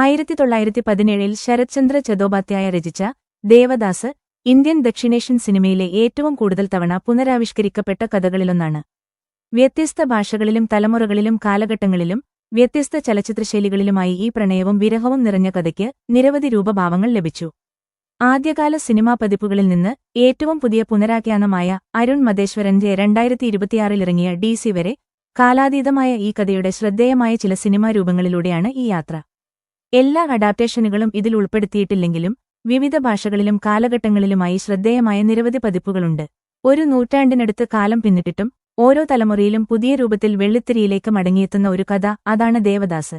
1917 ശരത് ചന്ദ്ര ചതോപാധ്യായ രചിച്ച ദേവദാസ് ഇന്ത്യൻ ദക്ഷിണേഷ്യൻ സിനിമയിലെ ഏറ്റവും കൂടുതൽ തവണ പുനരാവിഷ്കരിക്കപ്പെട്ട കഥകളിലൊന്നാണ്. വ്യത്യസ്ത ഭാഷകളിലും തലമുറകളിലും കാലഘട്ടങ്ങളിലും വ്യത്യസ്ത ചലച്ചിത്രശൈലികളിലുമായി ഈ പ്രണയവും വിരഹവും നിറഞ്ഞ കഥയ്ക്ക് നിരവധി രൂപഭാവങ്ങൾ ലഭിച്ചു. ആദ്യകാല സിനിമാ പതിപ്പുകളിൽ നിന്ന് ഏറ്റവും പുതിയ പുനരാഖ്യാനമായ അരുൺ മതേശ്വരന്റെ 2026 ഇറങ്ങിയ DC വരെ കാലാതീതമായ ഈ കഥയുടെ ശ്രദ്ധേയമായ ചില സിനിമാ രൂപങ്ങളിലൂടെയാണ് ഈ യാത്ര. എല്ലാ അഡാപ്റ്റേഷനുകളും ഇതിൽ ഉൾപ്പെടുത്തിയിട്ടില്ലെങ്കിലും വിവിധ ഭാഷകളിലും കാലഘട്ടങ്ങളിലുമായി ശ്രദ്ധേയമായ നിരവധി പതിപ്പുകളുണ്ട്. ഒരു നൂറ്റാണ്ടിനടുത്ത് കാലം പിന്നിട്ടിട്ടും ഓരോ തലമുറയിലും പുതിയ രൂപത്തിൽ വെള്ളിത്തിരിയിലേക്ക് മടങ്ങിയെത്തുന്ന ഒരു കഥ, അതാണ് ദേവദാസ്.